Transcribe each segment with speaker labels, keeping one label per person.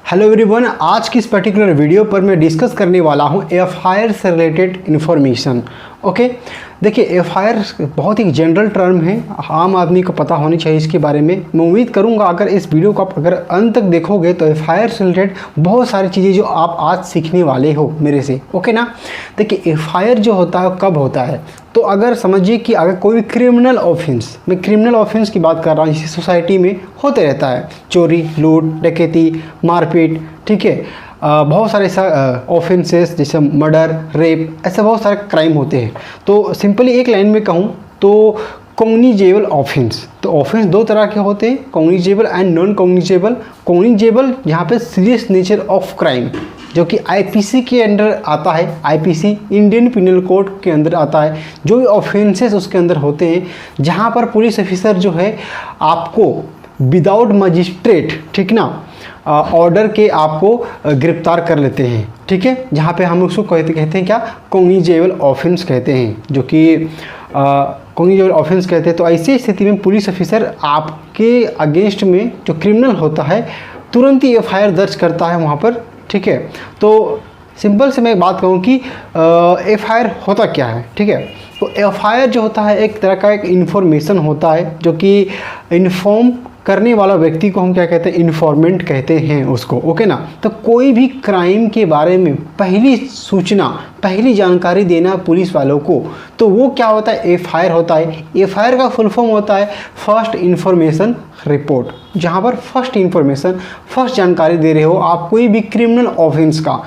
Speaker 1: Hello everyone, आज की इस पर्टिकुलर वीडियो पर मैं डिस्कस करने वाला हूं एफआईआर से रिलेटेड इन्फॉर्मेशन। ओके, देखिए एफआईआर बहुत ही जनरल टर्म है, आम आदमी को पता होनी चाहिए इसके बारे में। मैं उम्मीद करूंगा अगर इस वीडियो को आप अगर अंत तक देखोगे तो एफआईआर से रिलेटेड बहुत सारी चीज़ें जो आप आज सीखने वाले हो मेरे से। ओके ना, देखिए एफआईआर जो होता है कब होता है, तो अगर समझिए कि अगर कोई क्रिमिनल ऑफेंस, मैं क्रिमिनल ऑफेंस की बात कर रहा हूँ, जिसे सोसाइटी में होते रहता है, चोरी, लूट, डकैती, मारपीट, ठीक है, बहुत सारे ऐसा ऑफेंसेस जैसे मर्डर, रेप, ऐसे बहुत सारे क्राइम होते हैं। तो सिंपली एक लाइन में कहूँ तो कॉग्निजेबल ऑफेंस, तो ऑफेंस दो तरह के होते हैं, cognizable and non cognizable. Cognizable यहाँ पे सीरियस नेचर ऑफ क्राइम, जो कि आईपीसी के अंडर आता है, आईपीसी इंडियन पिनल कोड के अंदर आता है। जो भी ऑफेंसेस उसके अंदर होते हैं जहाँ पर पुलिस ऑफिसर जो है आपको विदाउट मजिस्ट्रेट, ठीक ना, ऑर्डर के आपको गिरफ्तार कर लेते हैं, ठीक है, जहाँ पे हम उसको कहते हैं क्या, कॉग्निजेबल ऑफेंस कहते हैं, जो कि कॉग्निजेबल ऑफेंस कहते हैं। तो ऐसी स्थिति में पुलिस ऑफिसर आपके अगेंस्ट में जो क्रिमिनल होता है तुरंत ही एफआईआर दर्ज करता है वहाँ पर, ठीक है। तो सिंपल से मैं बात कहूँ कि एफआईआर होता क्या है, ठीक है। तो एफआईआर जो होता है एक तरह का एक इन्फॉर्मेशन होता है, जो कि इन्फॉर्म करने वाला व्यक्ति को हम क्या कहते हैं, इन्फॉर्मेंट कहते हैं उसको। ओके ना, तो कोई भी क्राइम के बारे में पहली सूचना, पहली जानकारी देना पुलिस वालों को, तो वो क्या होता है, एफआईआर होता है। एफआईआर का फुल फॉर्म होता है फर्स्ट इन्फॉर्मेशन रिपोर्ट, जहाँ पर फर्स्ट इन्फॉर्मेशन, फर्स्ट जानकारी दे रहे हो आप कोई भी क्रिमिनल ऑफेंस का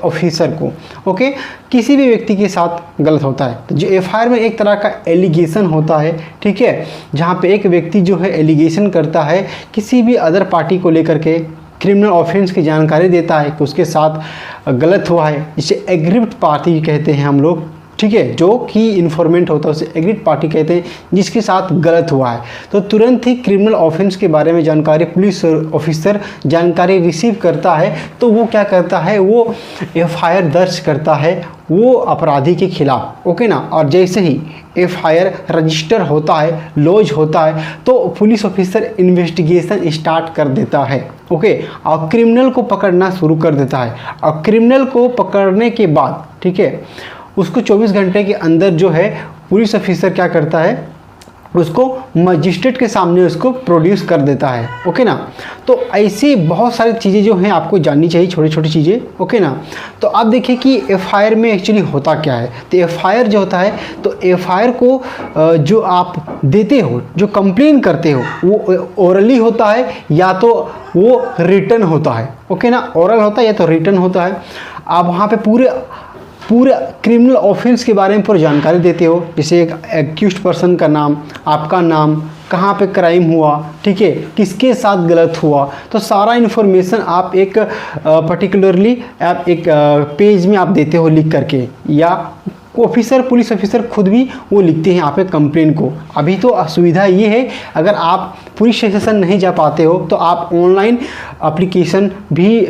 Speaker 1: ऑफिसर को। ओके, किसी भी व्यक्ति के साथ गलत होता है तो जो एफआईआर में एक तरह का एलिगेशन होता है, ठीक है, जहाँ पे एक व्यक्ति जो है एलिगेशन करता है किसी भी अदर पार्टी को लेकर के, क्रिमिनल ऑफेंस की जानकारी देता है कि उसके साथ गलत हुआ है, जिसे एग्रीव्ड पार्टी कहते हैं हम लोग, ठीक है, जो कि इन्फॉर्मेंट होता है उसे एग्रीड पार्टी कहते हैं, जिसके साथ गलत हुआ है। तो तुरंत ही क्रिमिनल ऑफेंस के बारे में जानकारी पुलिस ऑफिसर जानकारी रिसीव करता है, तो वो क्या करता है, वो एफआईआर दर्ज करता है वो अपराधी के खिलाफ। ओके ना, और जैसे ही एफआईआर रजिस्टर होता है, लॉज होता है, तो पुलिस ऑफिसर इन्वेस्टिगेशन स्टार्ट कर देता है। ओके, और क्रिमिनल को पकड़ना शुरू कर देता है। और क्रिमिनल को पकड़ने के बाद, ठीक है, उसको 24 घंटे के अंदर जो है पुलिस ऑफिसर क्या करता है, उसको मजिस्ट्रेट के सामने उसको प्रोड्यूस कर देता है। ओके ना, तो ऐसी बहुत सारी चीज़ें जो हैं आपको जाननी चाहिए, छोटी छोटी चीज़ें। ओके ना, तो आप देखिए कि एफआईआर में एक्चुअली होता क्या है। तो एफआईआर जो होता है, तो एफआईआर को जो आप देते हो, जो कंप्लेन करते हो, वो ओरली होता है या तो वो रिटन होता है। ओके ना, ओरल होता है या तो रिटन होता है। आप वहाँ पे पूरे क्रिमिनल ऑफेंस के बारे में पूरी जानकारी देते हो, जैसे एक एक्यूज्ड पर्सन का नाम, आपका नाम, कहाँ पे क्राइम हुआ, ठीक है, किसके साथ गलत हुआ, तो सारा इन्फॉर्मेशन आप एक पर्टिकुलरली आप एक पेज में आप देते हो लिख करके, या ऑफिसर, पुलिस ऑफिसर खुद भी वो लिखते हैं आप एक कंप्लेन को। अभी तो सुविधा ये है, अगर आप पुलिस स्टेशन नहीं जा पाते हो तो आप ऑनलाइन एप्लीकेशन भी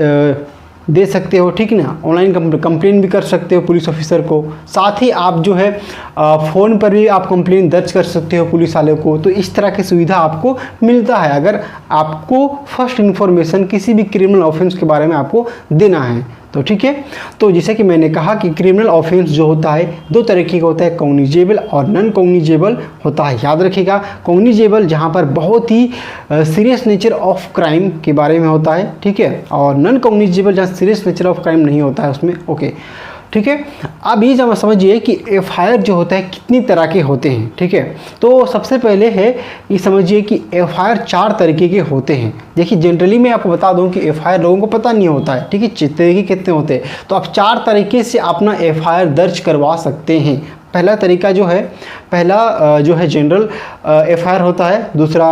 Speaker 1: दे सकते हो, ठीक ना, ऑनलाइन कंप्लेन भी कर सकते हो पुलिस ऑफिसर को। साथ ही आप जो है फ़ोन पर भी आप कंप्लेन दर्ज कर सकते हो पुलिस वाले को। तो इस तरह की सुविधा आपको मिलता है अगर आपको फर्स्ट इन्फॉर्मेशन किसी भी क्रिमिनल ऑफेंस के बारे में आपको देना है तो, ठीक है। तो जैसे कि मैंने कहा कि क्रिमिनल ऑफेंस जो होता है दो तरीके का होता है, कॉग्निजेबल और नॉन कॉग्निजेबल होता है। याद रखिएगा, कॉग्निजेबल जहाँ पर बहुत ही सीरियस नेचर ऑफ क्राइम के बारे में होता है, ठीक है, और नॉन कॉग्निजेबल जहाँ सीरियस नेचर ऑफ क्राइम नहीं होता है उसमें। ओके, ठीक है। अब ये जब समझिए कि एफआईआर जो होता है कितनी तरह के होते हैं, ठीक है। तो सबसे पहले है ये समझिए कि एफआईआर 4 तरीके के होते हैं। देखिए जनरली मैं आपको बता दूं कि एफआईआर लोगों को पता नहीं होता है, ठीक है, तरीके कितने होते हैं। तो आप 4 तरीके से अपना एफआईआर दर्ज करवा सकते हैं। पहला तरीका जो है, पहला जो है जनरल एफआईआर होता है, दूसरा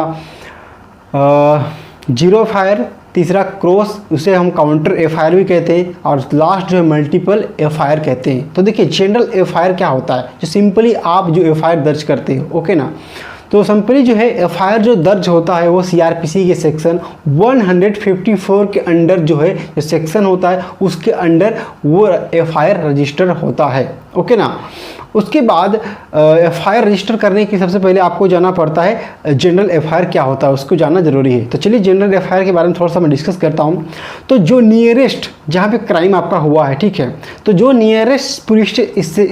Speaker 1: जीरो एफआईआर, तीसरा क्रॉस, उसे हम काउंटर एफआईआर भी कहते हैं, और लास्ट जो है मल्टीपल एफआईआर कहते हैं। तो देखिए जनरल एफआईआर क्या होता है, जो सिंपली आप जो एफआईआर दर्ज करते हो। ओके ना, तो सिंपली जो है एफआईआर जो दर्ज होता है वो सीआरपीसी के सेक्शन 154 के अंडर जो है, जो सेक्शन होता है उसके अंडर वो एफआईआर रजिस्टर होता है। ओके ना, उसके बाद एफआईआर रजिस्टर करने की सबसे पहले आपको जाना पड़ता है जनरल एफआईआर क्या होता है, उसको जानना ज़रूरी है। तो चलिए जनरल एफआईआर के बारे में थोड़ा सा मैं डिस्कस करता हूँ। तो जो नियरेस्ट जहाँ पे क्राइम आपका हुआ है, ठीक है, तो जो नियरेस्ट पुलिस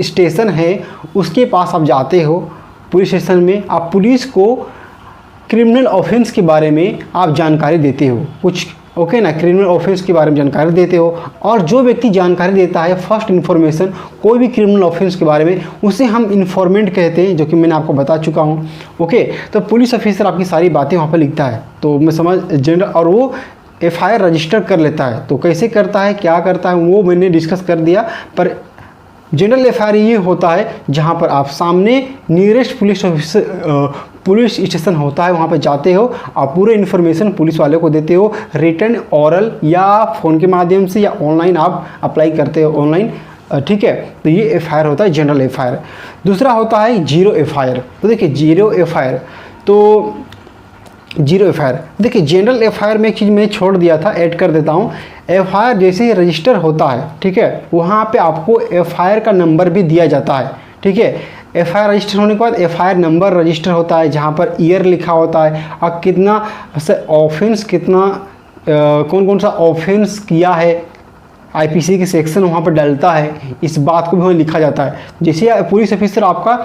Speaker 1: स्टेशन है उसके पास आप जाते हो। पुलिस स्टेशन में आप पुलिस को क्रिमिनल ऑफेंस के बारे में आप जानकारी देते हो कुछ, ओके ना, क्रिमिनल ऑफेंस के बारे में जानकारी देते हो। और जो व्यक्ति जानकारी देता है फर्स्ट इन्फॉर्मेशन कोई भी क्रिमिनल ऑफेंस के बारे में, उसे हम इन्फॉर्मेंट कहते हैं, जो कि मैंने आपको बता चुका हूँ। ओके, तो पुलिस ऑफिसर आपकी सारी बातें वहाँ पर लिखता है, तो मैं समझ जनरल, और वो एफआईआर रजिस्टर कर लेता है। तो कैसे करता है, क्या करता है, वो मैंने डिस्कस कर दिया। पर जनरल एफआईआर ये होता है जहाँ पर आप सामने नियरेस्ट पुलिस स्टेशन होता है, वहाँ पर जाते हो, आप पूरे इन्फॉर्मेशन पुलिस वाले को देते हो, रिटर्न, ओरल या फ़ोन के माध्यम से या ऑनलाइन आप अप्लाई करते हो ऑनलाइन, ठीक है। तो ये एफआईआर होता है जनरल एफआईआर। दूसरा होता है जीरो एफआईआर। तो देखिए जीरो एफआईआर, तो जीरो एफआईआर, देखिए जनरल एफआईआर में एक चीज़ मैं छोड़ दिया था, ऐड कर देता हूँ। एफआईआर जैसे ही रजिस्टर होता है, ठीक है, वहाँ पे आपको एफआईआर का नंबर भी दिया जाता है, ठीक है। एफआईआर रजिस्टर होने के बाद एफआईआर नंबर रजिस्टर होता है, जहाँ पर ईयर लिखा होता है और कितना ऑफेंस, कितना कौन कौन सा ऑफेंस किया है, आईपीसी के सेक्शन वहाँ पर डलता है, इस बात को भी वहाँ लिखा जाता है। जैसे पुलिस ऑफिसर आपका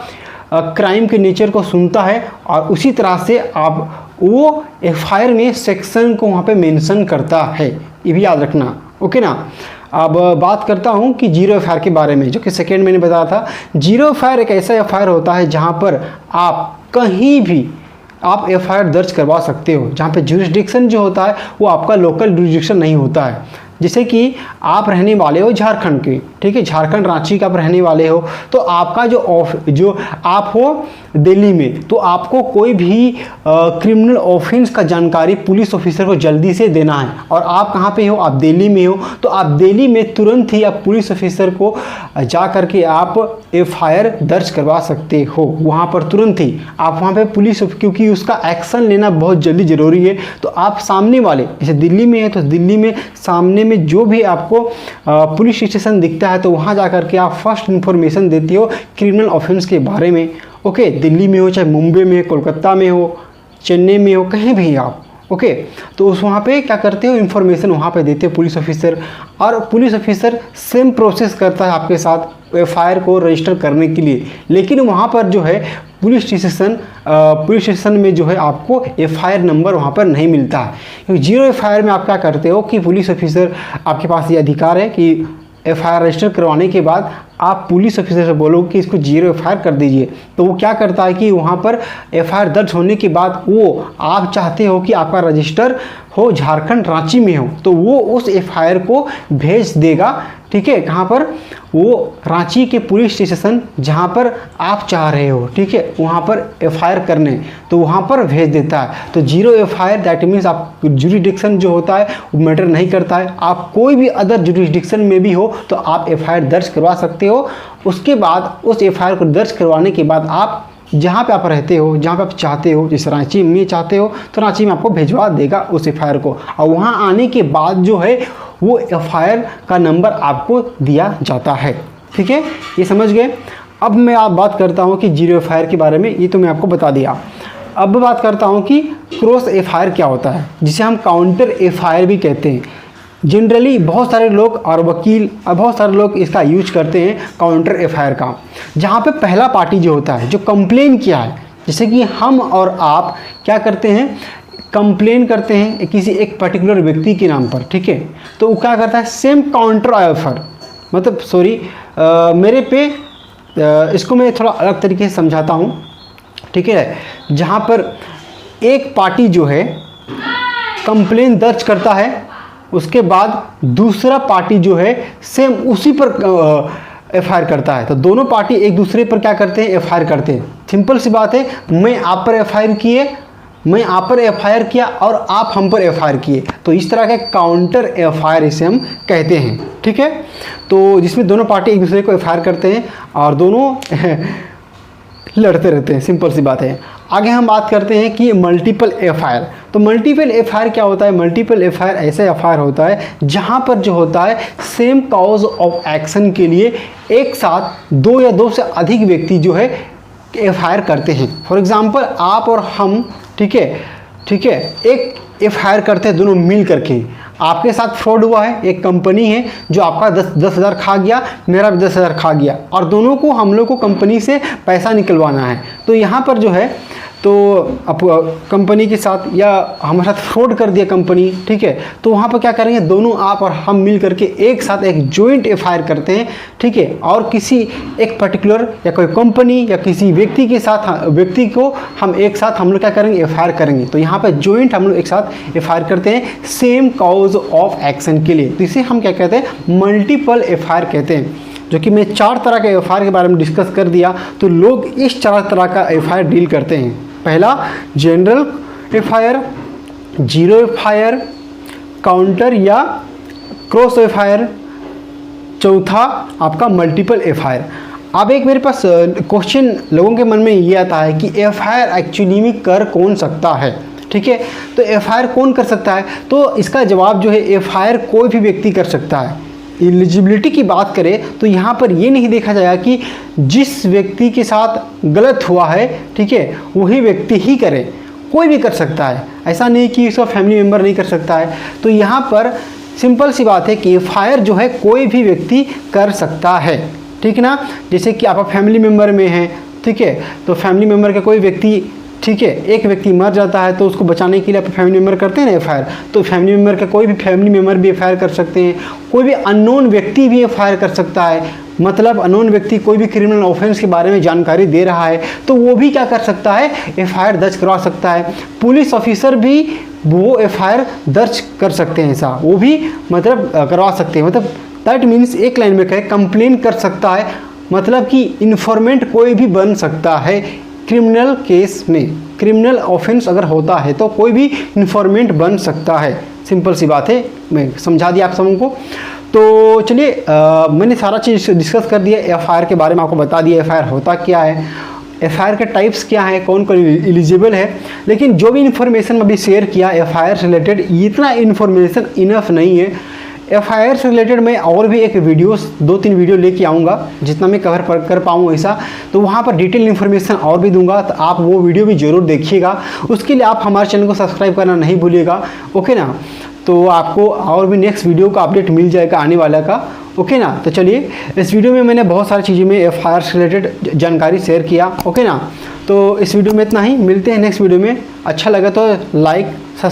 Speaker 1: क्राइम के नेचर को सुनता है और उसी तरह से आप वो एफआईआर में सेक्शन को वहाँ पे मेंशन करता है, ये भी याद रखना, ओके ना। अब बात करता हूँ कि जीरो एफआईआर के बारे में, जो कि सेकेंड मैंने बताया था। जीरो एफआईआर एक ऐसा एफआईआर होता है जहाँ पर आप कहीं भी आप एफआईआर दर्ज करवा सकते हो, जहाँ पे जुरिस्डिक्शन जो होता है वो आपका लोकल जुरिस्डिक्शन नहीं होता है। जैसे कि आप रहने वाले हो झारखंड के, ठीक है, झारखंड रांची का आप रहने वाले हो, तो आपका जो आप हो दिल्ली में, तो आपको कोई भी क्रिमिनल ऑफेंस का जानकारी पुलिस ऑफिसर को जल्दी से देना है। और आप कहाँ पे हो, आप दिल्ली में हो, तो आप दिल्ली में तुरंत ही आप पुलिस ऑफिसर को जा करके आप एफआईआर दर्ज करवा सकते हो वहाँ पर तुरंत ही। आप वहाँ पे पुलिस, क्योंकि उसका एक्शन लेना बहुत जल्दी ज़रूरी है, तो आप सामने वाले, जैसे दिल्ली में है तो दिल्ली में सामने में जो भी आपको पुलिस स्टेशन दिखता है, तो वहाँ जा करके आप फर्स्ट इन्फॉर्मेशन देते हो क्रिमिनल ऑफेंस के बारे में, ओके। दिल्ली में हो, चाहे मुंबई में, कोलकाता में हो, चेन्नई में हो, कहीं भी आप, ओके। तो उस वहाँ पे क्या करते हो, इन्फॉर्मेशन वहाँ पे देते हो पुलिस ऑफिसर, और पुलिस ऑफिसर सेम प्रोसेस करता है आपके साथ एफआईआर को रजिस्टर करने के लिए। लेकिन वहाँ पर जो है पुलिस स्टेशन में जो है आपको एफआईआर नंबर वहाँ पर नहीं मिलता है, क्योंकि जीरो एफआईआर में आप क्या करते हो कि पुलिस ऑफिसर, आपके पास ये अधिकार है कि एफआईआर रजिस्टर करवाने के बाद आप पुलिस ऑफिसर से बोलो कि इसको जीरो एफआईआर कर दीजिए। तो वो क्या करता है कि वहाँ पर एफआईआर दर्ज होने के बाद वो, आप चाहते हो कि आपका रजिस्टर हो झारखंड रांची में हो, तो वो उस एफआईआर को भेज देगा, ठीक है, कहाँ पर, वो रांची के पुलिस स्टेशन जहाँ पर आप चाह रहे हो, ठीक है, वहाँ पर एफआईआर करने, तो वहाँ पर भेज देता है। तो जीरो एफआईआर दैट मीन्स आप जुरिस्डिक्शन जो होता है वो मैटर नहीं करता है। आप कोई भी अदर जुरिस्डिक्शन में भी हो तो आप एफआईआर दर्ज करवा सकते हो। उसके बाद उस एफआईआर को दर्ज करवाने के बाद आप जहाँ पे आप रहते हो, जहाँ पे आप चाहते हो, जैसे रांची में चाहते हो तो रांची में आपको भिजवा देगा उस एफआईआर को, और वहाँ आने के बाद जो है वो एफआईआर का नंबर आपको दिया जाता है, ठीक है, ये समझ गए। अब मैं आप बात करता हूँ कि जीरो एफआईआर के बारे में, ये तो मैं आपको बता दिया। अब बात करता हूँ कि क्रॉस एफआईआर क्या होता है, जिसे हम काउंटर एफआईआर भी कहते हैं। जनरली बहुत सारे लोग और वकील और बहुत सारे लोग इसका यूज करते हैं काउंटर एफआईआर का, जहाँ पे पहला पार्टी जो होता है, जो कंप्लेन किया है, जैसे कि हम और आप क्या करते हैं, कंप्लेन करते हैं किसी एक पर्टिकुलर व्यक्ति के नाम पर, ठीक है, तो वो क्या करता है, सेम काउंटर एफआईआर, मतलब सॉरी मेरे पे इसको मैं थोड़ा अलग तरीके से समझाता हूँ, ठीक है, जहाँ पर एक पार्टी जो है कंप्लेन दर्ज करता है, उसके बाद दूसरा पार्टी जो है सेम उसी पर एफआईआर करता है, तो दोनों पार्टी एक दूसरे पर क्या करते हैं, एफआईआर करते हैं। सिंपल सी बात है, मैं आप पर एफआईआर किया और आप हम पर एफआईआर किए, तो इस तरह के काउंटर एफआईआर इसे हम कहते हैं, ठीक है। तो जिसमें दोनों पार्टी एक दूसरे को एफआईआर करते हैं और दोनों लड़ते रहते हैं, सिंपल सी बात है। आगे हम बात करते हैं कि मल्टीपल एफआईआर। तो मल्टीपल एफआईआर क्या होता है? मल्टीपल एफआईआर ऐसे एफआईआर होता है जहां पर जो होता है सेम कॉज ऑफ एक्शन के लिए एक साथ दो या दो से अधिक व्यक्ति जो है एफआईआर करते हैं। फॉर एग्जांपल आप और हम, ठीक है, एक एफआईआर करते हैं दोनों मिल करके। आपके साथ फ्रॉड हुआ है, एक कंपनी है जो आपका 10,000 खा गया, मेरा भी 10,000 खा गया, और दोनों को, हम लोग को कंपनी से पैसा निकलवाना है। तो यहाँ पर जो है, तो अब कंपनी के साथ या हमारे साथ फ्रॉड कर दिया कंपनी, ठीक है, तो वहाँ पर क्या करेंगे, दोनों आप और हम मिल करके एक साथ एक जॉइंट एफआईआर करते हैं, ठीक है, और किसी एक पर्टिकुलर या कोई कंपनी या किसी व्यक्ति के साथ, व्यक्ति को हम एक साथ हम लोग क्या करेंगे, एफआईआर करेंगे। तो यहाँ पर जॉइंट हम लोग एक साथ एफआईआर करते हैं सेम कॉज ऑफ एक्शन के लिए। तो इसे हम क्या कहते हैं, मल्टीपल एफआईआर कहते हैं। जो कि मैं 4 तरह के एफआईआर के बारे में डिस्कस कर दिया। तो लोग इस 4 तरह का एफआईआर डील करते हैं। पहला general FIR, zero FIR, counter या क्रॉस एफआईआर, चौथा आपका मल्टीपल एफआईआर। अब एक मेरे पास क्वेश्चन लोगों के मन में ये आता है कि एफआईआर एक्चुअली में कर कौन सकता है, ठीक है, तो एफआईआर कौन कर सकता है? तो इसका जवाब जो है, एफआईआर कोई भी व्यक्ति कर सकता है। एलिजिबिलिटी की बात करें तो यहाँ पर ये नहीं देखा जाएगा कि जिस व्यक्ति के साथ गलत हुआ है, ठीक है, वही व्यक्ति ही करे, कोई भी कर सकता है। ऐसा नहीं कि उसका फैमिली मेम्बर नहीं कर सकता है। तो यहाँ पर सिंपल सी बात है कि एफआईआर जो है कोई भी व्यक्ति कर सकता है, ठीक ना। जैसे कि आप फैमिली मेम्बर में हैं, ठीक है, तो फैमिली मेम्बर का कोई व्यक्ति, ठीक है, एक व्यक्ति मर जाता है तो उसको बचाने के लिए आप फैमिली मेम्बर करते हैं ना एफआईआर, तो फैमिली मेम्बर का कोई भी फैमिली मेम्बर भी एफआईआर कर सकते हैं। कोई भी अननोन व्यक्ति भी एफआईआर कर सकता है, मतलब अननोन व्यक्ति कोई भी क्रिमिनल ऑफेंस के बारे में जानकारी दे रहा है तो वो भी क्या कर सकता है, एफआईआर दर्ज करवा सकता है। पुलिस ऑफिसर भी वो एफआईआर दर्ज कर सकते हैं, ऐसा वो भी मतलब करवा सकते हैं। मतलब दैट मीन्स एक लाइन में कहें, कंप्लेन कर सकता है, मतलब कि इन्फॉर्मेंट कोई भी बन सकता है। क्रिमिनल केस में, क्रिमिनल ऑफेंस अगर होता है तो कोई भी इन्फॉर्मेंट बन सकता है। सिंपल सी बात है, मैं समझा दिया आप सबों को। तो चलिए, मैंने सारा चीज़ डिस्कस कर दिया, एफआईआर के बारे में आपको बता दिया, एफआईआर होता क्या है, एफआईआर के टाइप्स क्या है, कौन कौन एलिजिबल है। लेकिन जो भी इन्फॉर्मेशन अभी शेयर किया एफआईआर से रिलेटेड, इतना इन्फॉर्मेशन इनफ नहीं है। एफआईआर से रिलेटेड मैं और भी एक वीडियोस 2-3 वीडियो लेके आऊँगा, जितना मैं कवर कर पाऊँ ऐसा, तो वहाँ पर डिटेल इन्फॉर्मेशन और भी दूंगा। तो आप वो वीडियो भी ज़रूर देखिएगा। उसके लिए आप हमारे चैनल को सब्सक्राइब करना नहीं भूलिएगा, ओके ना। तो आपको और भी नेक्स्ट वीडियो का अपडेट मिल जाएगा आने वाला का, ओके ना। तो चलिए, इस वीडियो में मैंने बहुत सारी चीज़ें में एफआईआर से रिलेटेड जानकारी शेयर किया, ओके ना। तो इस वीडियो में इतना ही, मिलते हैं नेक्स्ट वीडियो में। अच्छा लगा तो लाइक